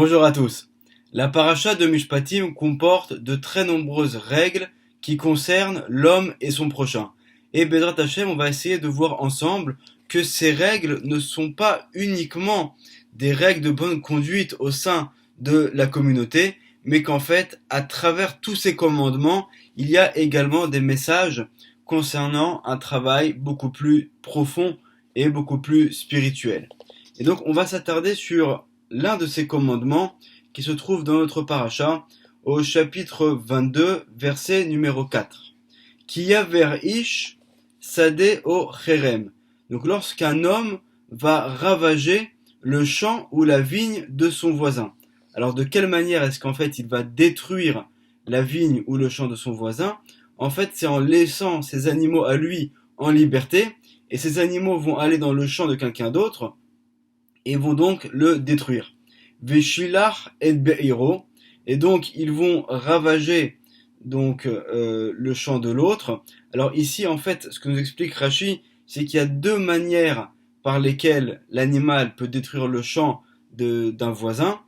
Bonjour à tous. La paracha de Mishpatim comporte de très nombreuses règles qui concernent l'homme et son prochain. Et Bezrat Hashem, on va essayer de voir ensemble que ces règles ne sont pas uniquement des règles de bonne conduite au sein de la communauté, mais qu'en fait, à travers tous ces commandements, il y a également des messages concernant un travail beaucoup plus profond et beaucoup plus spirituel. Et donc, on va s'attarder sur l'un de ces commandements qui se trouve dans notre paracha au chapitre 22, verset numéro 4. Ki yaver ish sadeh o cherem. Donc lorsqu'un homme va ravager le champ ou la vigne de son voisin. Alors de quelle manière est-ce qu'en fait il va détruire la vigne ou le champ de son voisin? En fait, c'est en laissant ces animaux à lui en liberté, et ces animaux vont aller dans le champ de quelqu'un d'autre et vont donc le détruire. Veshilach et be'iro, et donc ils vont ravager donc le champ de l'autre. Alors ici, en fait, ce que nous explique Rashi, c'est qu'il y a deux manières par lesquelles l'animal peut détruire le champ d'un voisin.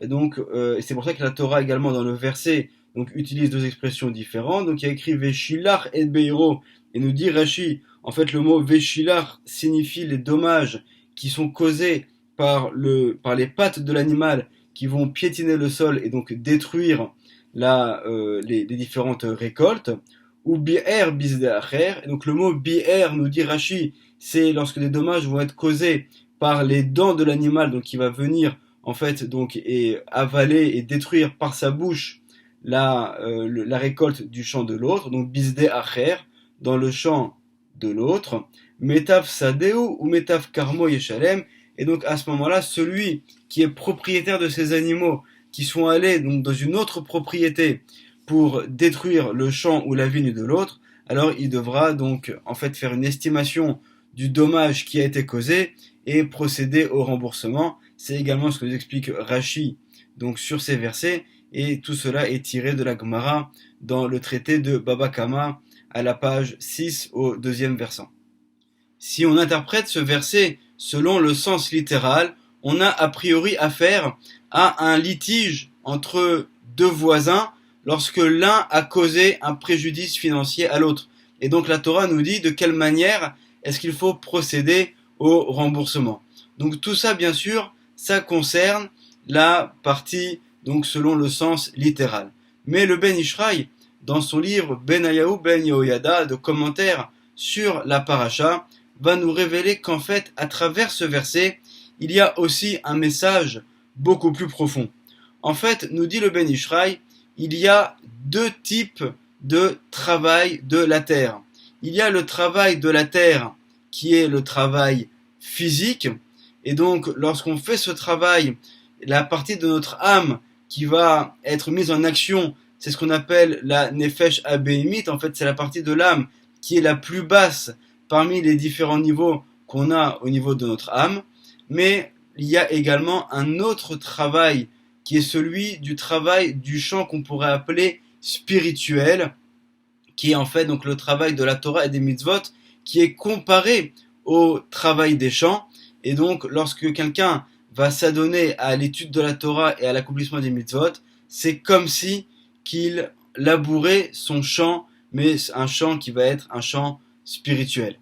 Et donc, c'est pour ça que la Torah également dans le verset donc utilise deux expressions différentes. Donc il y a écrit Veshilach et be'iro, et nous dit Rashi, en fait le mot Veshilach signifie les dommages qui sont causés par les pattes de l'animal qui vont piétiner le sol et donc détruire les différentes récoltes, ou bi'er bizdeacher. Et donc le mot bi'er, nous dit Rashi, c'est lorsque des dommages vont être causés par les dents de l'animal, donc qui va venir en fait donc et avaler et détruire par sa bouche la récolte du champ de l'autre, donc bizdeacher, dans le champ de l'autre, metaf sadeu ou metaf karmo yeshalem. Et donc à ce moment-là, celui qui est propriétaire de ces animaux, qui sont allés donc dans une autre propriété pour détruire le champ ou la vigne de l'autre, alors il devra donc en fait faire une estimation du dommage qui a été causé et procéder au remboursement. C'est également ce que nous explique Rashi donc sur ces versets, et tout cela est tiré de la Gemara dans le traité de Baba Kama à la page 6 au deuxième versant. Si on interprète ce verset selon le sens littéral, on a a priori affaire à un litige entre deux voisins lorsque l'un a causé un préjudice financier à l'autre. Et donc la Torah nous dit de quelle manière est-ce qu'il faut procéder au remboursement. Donc tout ça, bien sûr, ça concerne la partie donc selon le sens littéral. Mais le Ben Ishraï, dans son livre Benayahu Ben Yehoyada de commentaires sur la paracha, va nous révéler qu'en fait, à travers ce verset, il y a aussi un message beaucoup plus profond. En fait, nous dit le Ben Ishraï, il y a deux types de travail de la terre. Il y a le travail de la terre qui est le travail physique, et donc lorsqu'on fait ce travail, la partie de notre âme qui va être mise en action, c'est ce qu'on appelle la nefesh abémite. En fait, c'est la partie de l'âme qui est la plus basse parmi les différents niveaux qu'on a au niveau de notre âme. Mais il y a également un autre travail qui est celui du travail du champ qu'on pourrait appeler spirituel, qui est en fait donc le travail de la Torah et des mitzvot, qui est comparé au travail des champs. Et donc lorsque quelqu'un va s'adonner à l'étude de la Torah et à l'accomplissement des mitzvot, c'est comme si qu'il labourait son champ, mais un champ qui va être un champ spirituel.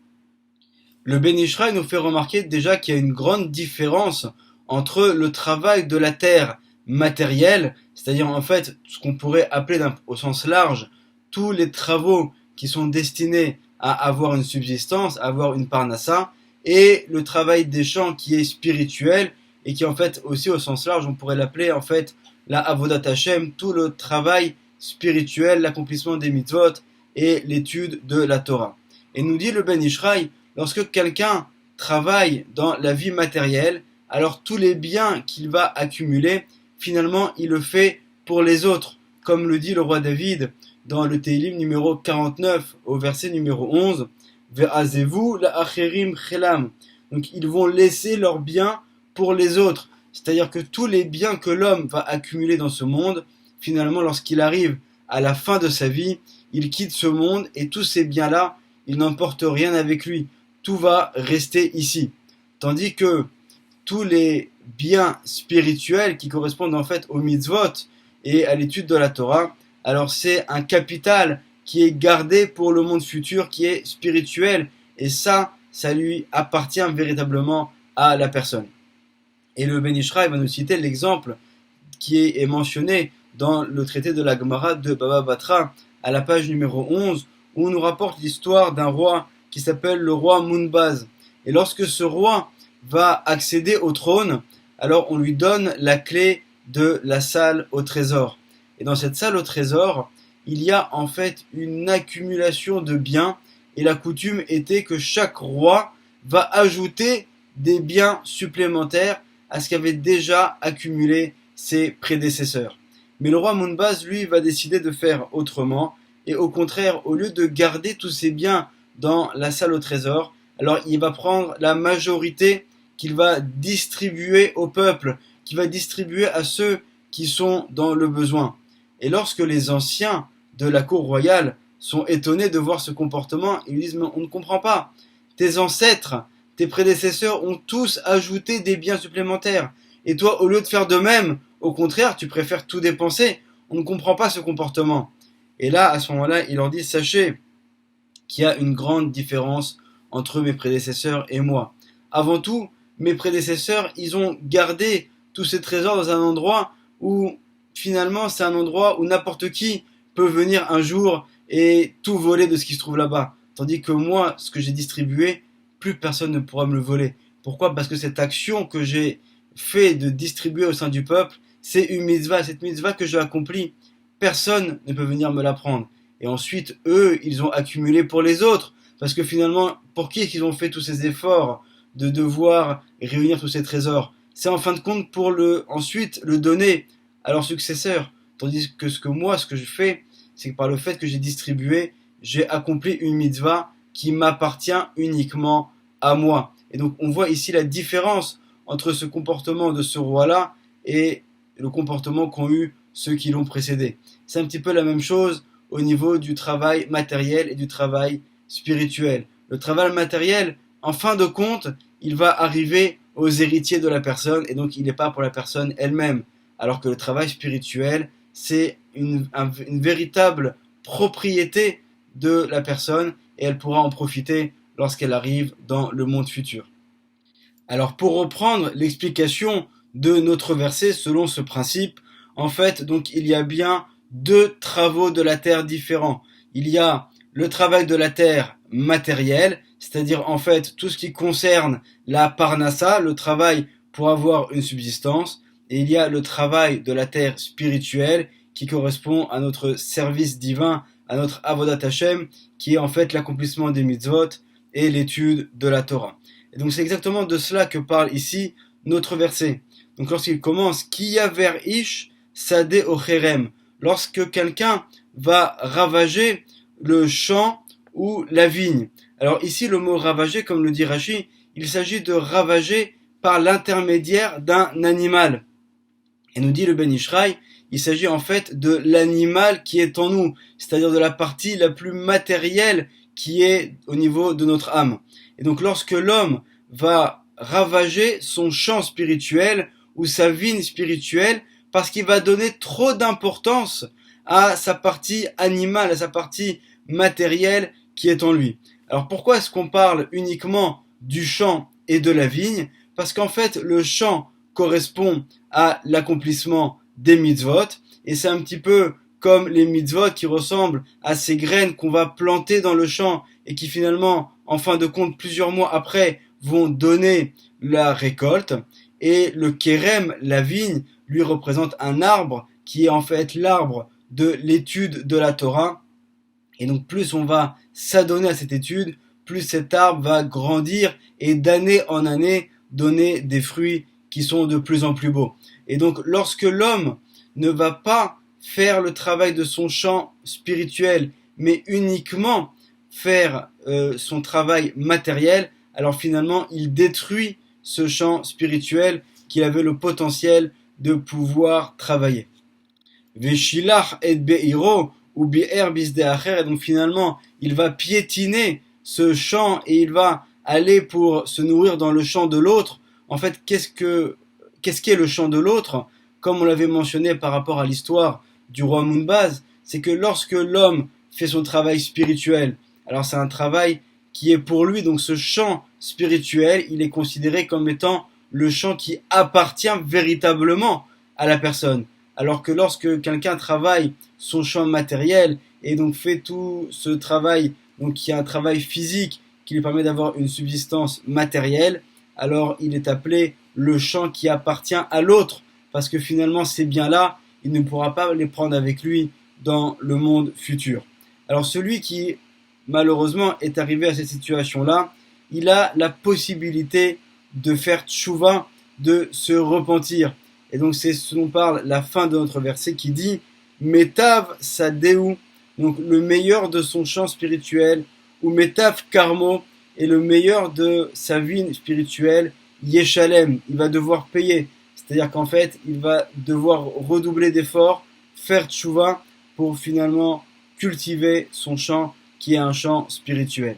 Le Ben Ishraï nous fait remarquer déjà qu'il y a une grande différence entre le travail de la terre matérielle, c'est-à-dire en fait ce qu'on pourrait appeler au sens large tous les travaux qui sont destinés à avoir une subsistance, à avoir une parnassa, et le travail des champs qui est spirituel et qui en fait aussi au sens large on pourrait l'appeler en fait la avodat Hashem, tout le travail spirituel, l'accomplissement des mitzvot et l'étude de la Torah. Et nous dit le Ben Ishraï, lorsque quelqu'un travaille dans la vie matérielle, alors tous les biens qu'il va accumuler, finalement il le fait pour les autres, comme le dit le roi David dans le Télim numéro 49 au verset numéro 11, Ve'azevu la'acherim chelam. Donc ils vont laisser leurs biens pour les autres, c'est-à-dire que tous les biens que l'homme va accumuler dans ce monde, finalement lorsqu'il arrive à la fin de sa vie, il quitte ce monde et tous ces biens-là, il n'emporte rien avec lui. Tout va rester ici. Tandis que tous les biens spirituels qui correspondent en fait aux mitzvot et à l'étude de la Torah, alors c'est un capital qui est gardé pour le monde futur, qui est spirituel, et ça lui appartient véritablement à la personne. Et le Ben Ish Chai va nous citer l'exemple qui est mentionné dans le traité de la Gemara de Baba Batra, à la page numéro 11, où on nous rapporte l'histoire d'un roi qui s'appelle le roi Munbaz. Et lorsque ce roi va accéder au trône, alors on lui donne la clé de la salle au trésor. Et dans cette salle au trésor, il y a en fait une accumulation de biens, et la coutume était que chaque roi va ajouter des biens supplémentaires à ce qu'avaient déjà accumulé ses prédécesseurs. Mais le roi Munbaz, lui, va décider de faire autrement, et au contraire, au lieu de garder tous ces biens dans la salle au trésor, alors il va prendre la majorité qu'il va distribuer au peuple, qu'il va distribuer à ceux qui sont dans le besoin. Et lorsque les anciens de la cour royale sont étonnés de voir ce comportement, ils disent, mais on ne comprend pas, tes ancêtres, tes prédécesseurs ont tous ajouté des biens supplémentaires, et toi, au lieu de faire de même, au contraire, tu préfères tout dépenser, on ne comprend pas ce comportement. Et là, à ce moment-là, il leur dit, sachez qu'il y a une grande différence entre mes prédécesseurs et moi. Avant tout, mes prédécesseurs, ils ont gardé tous ces trésors dans un endroit où, finalement, c'est un endroit où n'importe qui peut venir un jour et tout voler de ce qui se trouve là-bas. Tandis que moi, ce que j'ai distribué, plus personne ne pourra me le voler. Pourquoi ? Parce que cette action que j'ai fait de distribuer au sein du peuple, c'est une mitzvah. Cette mitzvah que j'ai accomplie, personne ne peut venir me la prendre. Et ensuite, eux, ils ont accumulé pour les autres. Parce que finalement, pour qui est-ce qu'ils ont fait tous ces efforts de devoir réunir tous ces trésors ? C'est en fin de compte pour ensuite le donner à leurs successeurs. Tandis que ce que je fais, c'est que par le fait que j'ai distribué, j'ai accompli une mitzvah qui m'appartient uniquement à moi. Et donc on voit ici la différence entre ce comportement de ce roi-là et le comportement qu'ont eu ceux qui l'ont précédé. C'est un petit peu la même chose au niveau du travail matériel et du travail spirituel. Le travail matériel, en fin de compte, il va arriver aux héritiers de la personne et donc il n'est pas pour la personne elle-même. Alors que le travail spirituel, c'est une véritable propriété de la personne et elle pourra en profiter lorsqu'elle arrive dans le monde futur. Alors pour reprendre l'explication de notre verset selon ce principe, en fait, donc il y a bien deux travaux de la terre différents. Il y a le travail de la terre matériel, c'est-à-dire en fait tout ce qui concerne la parnassa, le travail pour avoir une subsistance, et il y a le travail de la terre spirituelle qui correspond à notre service divin, à notre avodat Hashem, qui est en fait l'accomplissement des mitzvot et l'étude de la Torah. Et donc c'est exactement de cela que parle ici notre verset. Donc lorsqu'il commence, Kiya ver ish sade ocherem, lorsque quelqu'un va ravager le champ ou la vigne. Alors ici le mot ravager, comme le dit Rashi, il s'agit de ravager par l'intermédiaire d'un animal. Et nous dit le Ben Ish Chai, il s'agit en fait de l'animal qui est en nous, c'est-à-dire de la partie la plus matérielle qui est au niveau de notre âme. Et donc lorsque l'homme va ravager son champ spirituel ou sa vigne spirituelle, parce qu'il va donner trop d'importance à sa partie animale, à sa partie matérielle qui est en lui. Alors pourquoi est-ce qu'on parle uniquement du champ et de la vigne ? Parce qu'en fait le champ correspond à l'accomplissement des mitzvot, et c'est un petit peu comme les mitzvot qui ressemblent à ces graines qu'on va planter dans le champ et qui finalement, en fin de compte, plusieurs mois après, vont donner la récolte. Et le kérem, la vigne, lui représente un arbre qui est en fait l'arbre de l'étude de la Torah. Et donc plus on va s'adonner à cette étude, plus cet arbre va grandir et d'année en année donner des fruits qui sont de plus en plus beaux. Et donc lorsque l'homme ne va pas faire le travail de son champ spirituel, mais uniquement faire son travail matériel, alors finalement il détruit ce champ spirituel qu'il avait le potentiel de pouvoir travailler. Veshilach et beiro ou bi'er bisdeacher, et donc finalement il va piétiner ce champ et il va aller pour se nourrir dans le champ de l'autre, en fait, qu'est-ce qu'est le champ de l'autre, comme on l'avait mentionné par rapport à l'histoire du roi Moonbaz, c'est que lorsque l'homme fait son travail spirituel, alors c'est un travail qui est pour lui, donc ce champ spirituel, il est considéré comme étant le champ qui appartient véritablement à la personne. Alors que lorsque quelqu'un travaille son champ matériel et donc fait tout ce travail, donc qui est un travail physique qui lui permet d'avoir une subsistance matérielle, alors il est appelé le champ qui appartient à l'autre, parce que finalement ces biens-là, il ne pourra pas les prendre avec lui dans le monde futur. Alors celui qui malheureusement est arrivé à cette situation-là, il a la possibilité de faire tchouva, de se repentir. Et donc c'est ce dont parle la fin de notre verset qui dit Metav Sadeu, donc le meilleur de son champ spirituel, ou Metav Karmo, et le meilleur de sa vie spirituelle, Yeshalem, il va devoir payer. C'est-à-dire qu'en fait, il va devoir redoubler d'efforts, faire tchouva pour finalement cultiver son champ qui est un champ spirituel.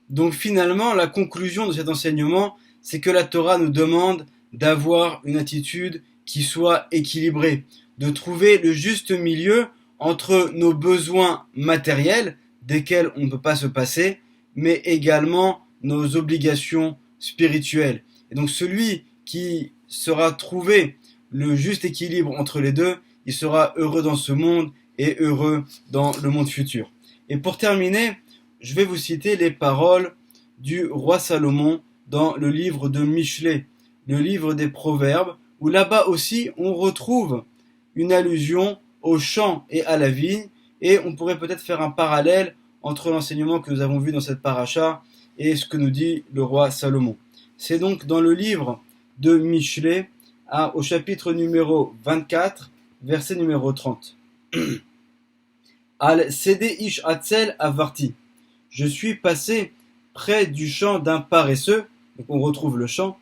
Donc finalement, la conclusion de cet enseignement, c'est que la Torah nous demande d'avoir une attitude qui soit équilibrée, de trouver le juste milieu entre nos besoins matériels, desquels on ne peut pas se passer, mais également nos obligations spirituelles. Et donc celui qui sera trouvé le juste équilibre entre les deux, il sera heureux dans ce monde et heureux dans le monde futur. Et pour terminer, je vais vous citer les paroles du roi Salomon dans le livre de Michelet, le livre des Proverbes, où là-bas aussi on retrouve une allusion au champ et à la vigne, et on pourrait peut-être faire un parallèle entre l'enseignement que nous avons vu dans cette paracha et ce que nous dit le roi Salomon. C'est donc dans le livre de Michelet, au chapitre numéro 24, verset numéro 30. Al Sede Ish Atzel Avarti. Je suis passé près du champ d'un paresseux, donc on retrouve le champ,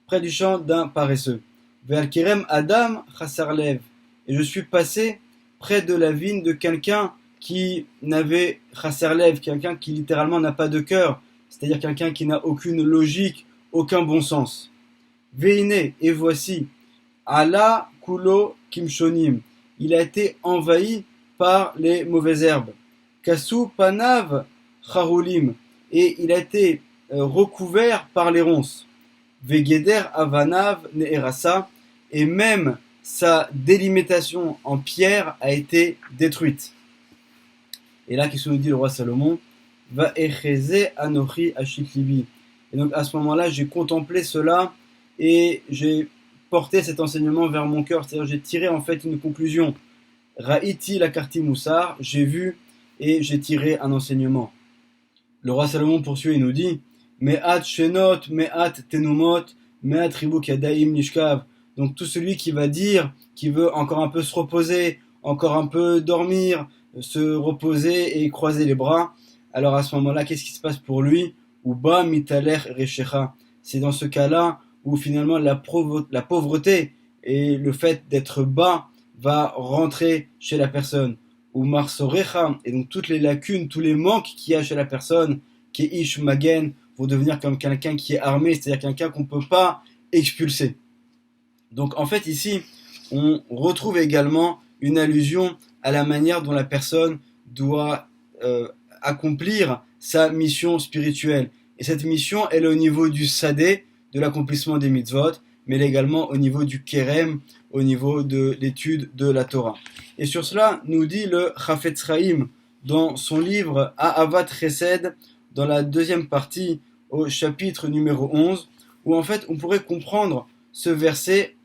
près du champ d'un paresseux. Vers Kerem Adam Chassarlev. Et je suis passé près de la vigne de quelqu'un qui n'avait Chassarlev, quelqu'un qui littéralement n'a pas de cœur, c'est-à-dire quelqu'un qui n'a aucune logique, aucun bon sens. Veine, et voici, Allah Kulo Kimshonim. Il a été envahi par les mauvaises herbes. Kassou Panav Charoulim. Et il a été recouvert par les ronces. Vegeder Avanav Neerasa. Et même sa délimitation en pierre a été détruite. Et là, qu'est-ce que nous dit le roi Salomon? Va echeze anochi ashiklibi. Et donc à ce moment-là, j'ai contemplé cela et j'ai porté cet enseignement vers mon cœur. C'est-à-dire, j'ai tiré en fait une conclusion. Ra'iti la karti moussar, j'ai vu et j'ai tiré un enseignement. Le roi Salomon poursuit et nous dit Me'at shenot, me'at tenumot, me'at ribuk yadaim nishkav. Donc tout celui qui va dire, qui veut encore un peu se reposer, encore un peu dormir, se reposer et croiser les bras, alors à ce moment-là, qu'est-ce qui se passe pour lui? Uba mitaler rechecha. C'est dans ce cas-là où finalement la pauvreté et le fait d'être bas va rentrer chez la personne. Ou marsorecha, et donc toutes les lacunes, tous les manques qu'il y a chez la personne, qui est ish magen, vont devenir comme quelqu'un qui est armé, c'est-à-dire quelqu'un qu'on ne peut pas expulser. Donc en fait ici, on retrouve également une allusion à la manière dont la personne doit accomplir sa mission spirituelle. Et cette mission, elle est au niveau du sadé, de l'accomplissement des mitzvot, mais elle est également au niveau du kerem, au niveau de l'étude de la Torah. Et sur cela, nous dit le Chafetz Chaim dans son livre Ahavat Chesed, dans la deuxième partie, au chapitre numéro 11, où en fait on pourrait comprendre ces versets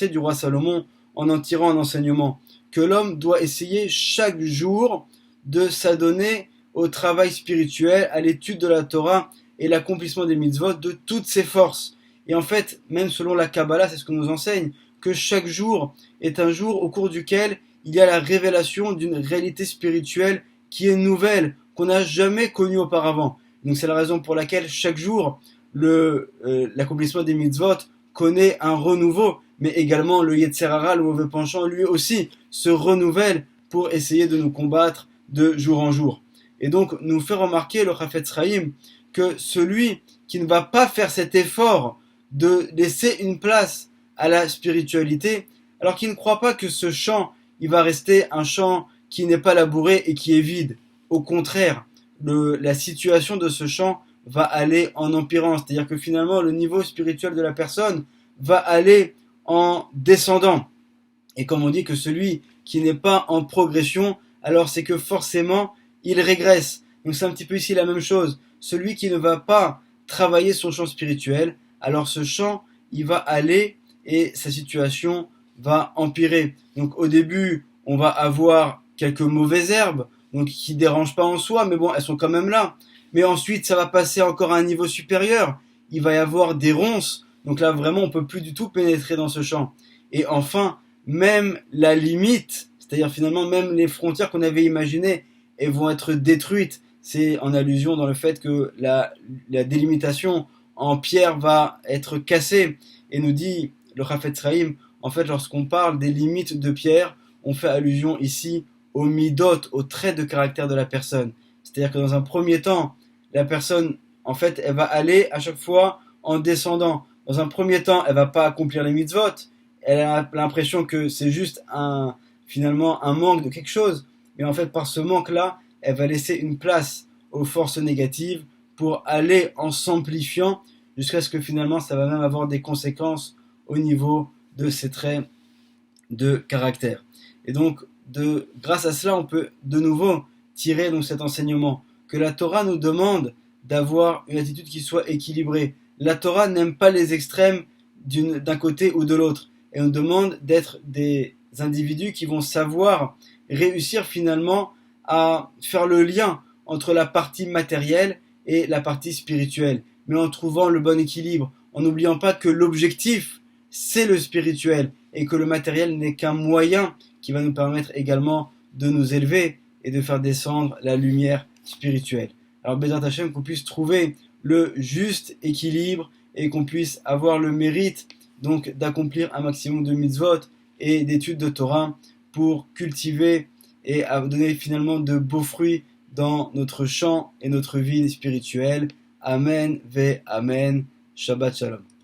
du roi Salomon en tirant un enseignement, que l'homme doit essayer chaque jour de s'adonner au travail spirituel, à l'étude de la Torah et l'accomplissement des mitzvot de toutes ses forces. Et en fait, même selon la Kabbalah, c'est ce que nous enseigne, que chaque jour est un jour au cours duquel il y a la révélation d'une réalité spirituelle qui est nouvelle, qu'on n'a jamais connue auparavant. Donc c'est la raison pour laquelle chaque jour, l'accomplissement des mitzvot connaît un renouveau, mais également le Yetzer Hara, le mauvais penchant, lui aussi se renouvelle pour essayer de nous combattre de jour en jour. Et donc nous fait remarquer le Chafetz Chaim que celui qui ne va pas faire cet effort de laisser une place à la spiritualité, alors qu'il ne croit pas que ce champ, il va rester un champ qui n'est pas labouré et qui est vide. Au contraire, la situation de ce champ va aller en empirant, c'est-à-dire que finalement le niveau spirituel de la personne va aller en descendant. Et comme on dit que celui qui n'est pas en progression, alors c'est que forcément il régresse. Donc c'est un petit peu ici la même chose. Celui qui ne va pas travailler son champ spirituel, alors ce champ, il va aller et sa situation va empirer. Donc au début, on va avoir quelques mauvaises herbes, donc qui ne dérangent pas en soi, mais bon, elles sont quand même là. Mais ensuite, ça va passer encore à un niveau supérieur. Il va y avoir des ronces. Donc là, vraiment, on ne peut plus du tout pénétrer dans ce champ. Et enfin, même la limite, c'est-à-dire finalement même les frontières qu'on avait imaginées, elles vont être détruites. C'est en allusion dans le fait que la délimitation en pierre va être cassée. Et nous dit le Chafetz Chaim, en fait, lorsqu'on parle des limites de pierre, on fait allusion ici aux midot, aux traits de caractère de la personne. C'est-à-dire que dans un premier temps, la personne, en fait, elle va aller à chaque fois en descendant. Dans un premier temps, elle va pas accomplir les mitzvot. Elle a l'impression que c'est juste finalement un manque de quelque chose. Mais en fait, par ce manque-là, elle va laisser une place aux forces négatives pour aller en s'amplifiant jusqu'à ce que finalement, ça va même avoir des conséquences au niveau de ses traits de caractère. Et donc, grâce à cela, on peut de nouveau tirer donc cet enseignement que la Torah nous demande d'avoir une attitude qui soit équilibrée. La Torah n'aime pas les extrêmes d'un côté ou de l'autre. Et on demande d'être des individus qui vont savoir réussir finalement à faire le lien entre la partie matérielle et la partie spirituelle, mais en trouvant le bon équilibre, en n'oubliant pas que l'objectif, c'est le spirituel, et que le matériel n'est qu'un moyen qui va nous permettre également de nous élever et de faire descendre la lumière spirituelle. Alors Bezrat Hashem, qu'on puisse trouver le juste équilibre et qu'on puisse avoir le mérite donc d'accomplir un maximum de mitzvot et d'études de Torah pour cultiver et à donner finalement de beaux fruits dans notre champ et notre vie spirituelle. Amen ve Amen. Shabbat Shalom.